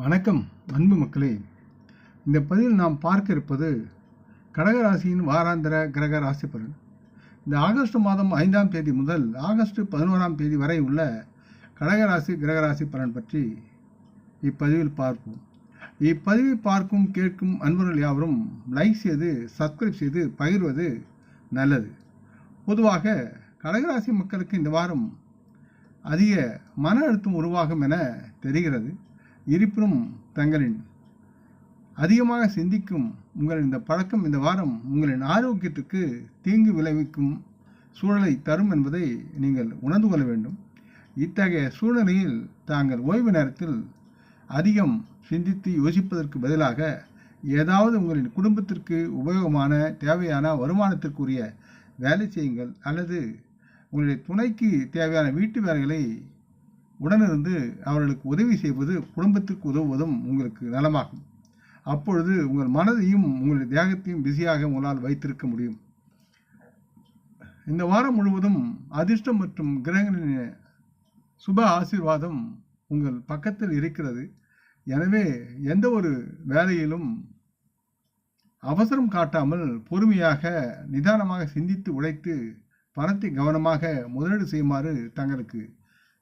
வணக்கம் அன்பு மக்களே. இந்த பதிவில் நாம் பார்க்க இருப்பது கடகராசியின் வாராந்திர கிரக ராசி பலன். இந்த ஆகஸ்ட் மாதம் 5ஆம் தேதி முதல் ஆகஸ்ட் 11ஆம் தேதி வரை உள்ள கடகராசி கிரகராசி பலன் பற்றி இப்பதிவில் பார்ப்போம். இப்பதிவை பார்க்கும் கேட்கும் அன்பர்கள் யாவரும் லைக் செய்து சப்ஸ்கிரைப் செய்து பகிர்வது நல்லது. பொதுவாக கடகராசி மக்களுக்கு இந்த வாரம் அதிக மன அழுத்தம் உருவாகும் என தெரிகிறது. இருப்பினும் தங்களின் அதிகமாக சிந்திக்கும் உங்களின் இந்த பழக்கம் இந்த வாரம் உங்களின் ஆரோக்கியத்திற்கு தீங்கு விளைவிக்கும் சூழலை தரும் என்பதை நீங்கள் உணர்ந்து கொள்ள வேண்டும். இத்தகைய சூழ்நிலையில் தாங்கள் ஓய்வு நேரத்தில் அதிகம் சிந்தித்து யோசிப்பதற்கு பதிலாக ஏதாவது உங்களின் குடும்பத்திற்கு உபயோகமான தேவையான வருமானத்திற்குரிய வேலை செய்யுங்கள், அல்லது உங்களுடைய துணைக்கு தேவையான வீட்டு வேலைகளை உடனிருந்து அவர்களுக்கு உதவி செய்வது, குடும்பத்திற்கு உதவுவதும் உங்களுக்கு நலமாகும். அப்பொழுது உங்கள் மனதையும் உங்களுடைய தேகத்தையும் பிஸியாக உங்களால் வைத்திருக்க முடியும். இந்த வாரம் முழுவதும் அதிர்ஷ்டம் மற்றும் கிரகங்களின் சுப ஆசீர்வாதம் உங்கள் பக்கத்தில் இருக்கிறது. எனவே எந்த ஒரு வேலையிலும் அவசரம் காட்டாமல் பொறுமையாக நிதானமாக சிந்தித்து உழைத்து பணத்தை கவனமாக முதலீடு செய்யுமாறு தங்களுக்கு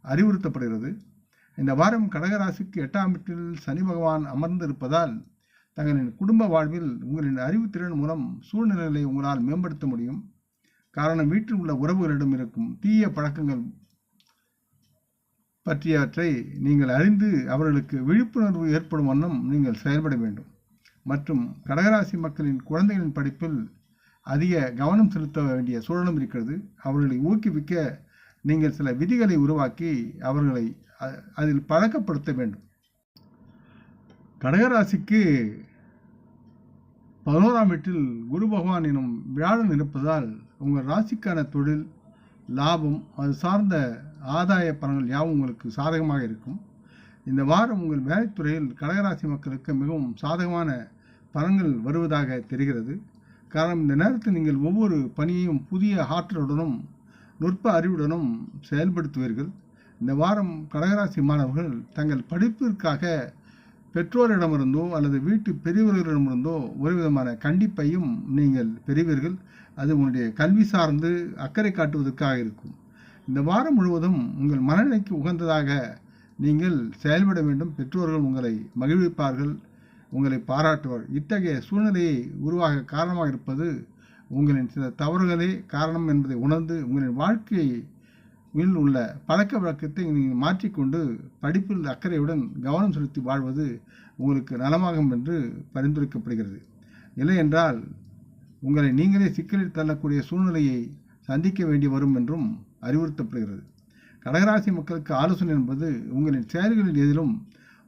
அறிவுறுத்தப்படுகிறது. இந்த வாரம் கடகராசிக்கு 8ஆம் வீட்டில் சனி பகவான் அமர்ந்திருப்பதால் தங்களின் குடும்ப வாழ்வில் உங்களின் அறிவுத்திறன் மூலம் சூழ்நிலைகளை உங்களால் மேம்படுத்த முடியும். காரணம், வீட்டில் உள்ள உறவுகளிடம் இருக்கும் தீய பழக்கங்கள் பற்றியவற்றை நீங்கள் அறிந்து அவர்களுக்கு விழிப்புணர்வு ஏற்படும் வண்ணம் நீங்கள் செயல்பட வேண்டும். மற்றும் கடகராசி மக்களின் குழந்தைகளின் படிப்பில் அதிக கவனம் செலுத்த வேண்டிய சூழலும் இருக்கிறது. அவர்களை ஊக்குவிக்க நீங்கள் சில விதிகளை உருவாக்கி அவர்களை அதில் பழக்கப்படுத்த வேண்டும். கடகராசிக்கு 11ஆம் வீட்டில் குரு பகவான் எனும் வியாழன் இருப்பதால் உங்கள் ராசிக்கான தொழில், லாபம், அது சார்ந்த ஆதாய பலன்கள் யாவும் உங்களுக்கு சாதகமாக இருக்கும். இந்த வாரம் உங்கள் வேலைத்துறையில் கடகராசி மக்களுக்கு மிகவும் சாதகமான பலன்கள் வருவதாக தெரிகிறது. காரணம், இந்த நேரத்தில் நீங்கள் ஒவ்வொரு பணியையும் புதிய ஆற்றலுடனும் நுட்ப அறிவுடனும் செயல்படுத்துவீர்கள். இந்த வாரம் கடகராசி மாணவர்கள் தங்கள் படிப்பிற்காக பெற்றோரிடமிருந்தோ அல்லது வீட்டு பெரியவர்களிடமிருந்தோ ஒரு விதமான கண்டிப்பையும் நீங்கள் பெறுவீர்கள். அது உங்களுடைய கல்வி சார்ந்து அக்கறை காட்டுவதற்காக இருக்கும். இந்த வாரம் முழுவதும் உங்கள் மனநிலைக்கு உகந்ததாக நீங்கள் செயல்பட வேண்டும். பெற்றோர்கள் உங்களை மகிழ்விப்பார்கள், உங்களை பாராட்டுவார். இத்தகைய சூழ்நிலையை உருவாக காரணமாக இருப்பது உங்களின் சில தவறுகளே காரணம் என்பதை உணர்ந்து உங்களின் வாழ்க்கையில் உள்ள பழக்க வழக்கத்தை நீங்கள் மாற்றிக்கொண்டு படிப்பில் அக்கறையுடன் கவனம் செலுத்தி வாழ்வது உங்களுக்கு நலமாகும் என்று பரிந்துரைக்கப்படுகிறது. இல்லை என்றால் உங்களை நீங்களே சிக்கலில் தள்ளக்கூடிய சூழ்நிலையை சந்திக்க வேண்டி வரும் என்றும் அறிவுறுத்தப்படுகிறது. கடகராசி மக்களுக்கு ஆலோசனை என்பது உங்களின் செயல்களில் எதிலும்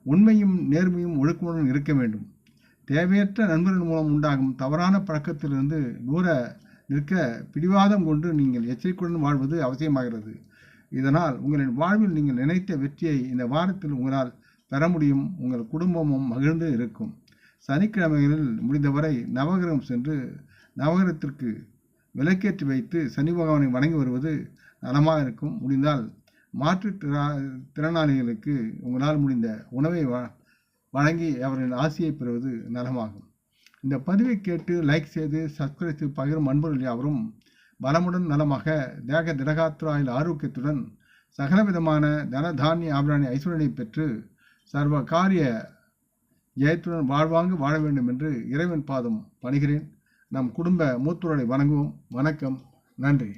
உண்மையும் நேர்மையும் ஒழுக்கமுடன் இருக்க வேண்டும். தேவையற்ற நண்பர்கள் மூலம் உண்டாகும் தவறான பழக்கத்திலிருந்து தூர நிற்க பிடிவாதம் கொண்டு நீங்கள் எச்சரிக்கையுடன் வாழ்வது அவசியமாகிறது. இதனால் உங்களின் வாழ்வில் நீங்கள் நினைத்த வெற்றியை இந்த வாரத்தில் உங்களால் பெற முடியும். உங்கள் குடும்பமும் மகிழ்ந்து இருக்கும். சனிக்கிழமைகளில் முடிந்தவரை நவகிரகம் சென்று நவகிரகத்திற்கு விளக்கேற்றி வைத்து சனி பகவானை வணங்கி வருவது நலமாக இருக்கும். முடிந்தால் மாற்றுத்திறனாளிகளுக்கு உங்களால் முடிந்த உணவை வழங்கி அவர்களின் ஆசையை பெறுவது நலமாகும். இந்த பதிவை கேட்டு லைக் செய்து சப்ஸ்கிரைப் செய்து பகிரும் அன்பர்கள் யாவரும் பலமுடன் நலமாக தேக திடகாத்திராயில் ஆரோக்கியத்துடன் சகலவிதமான தன தானிய ஆபரணி ஐஸ்வரனை பெற்று சர்வ காரிய ஜெயத்துடன் வாழ்வாங்கு வாழ வேண்டும் என்று இறைவன் பாதம் பணிகிறேன். நம் குடும்ப மூத்தோரை வணங்குவோம். வணக்கம், நன்றி.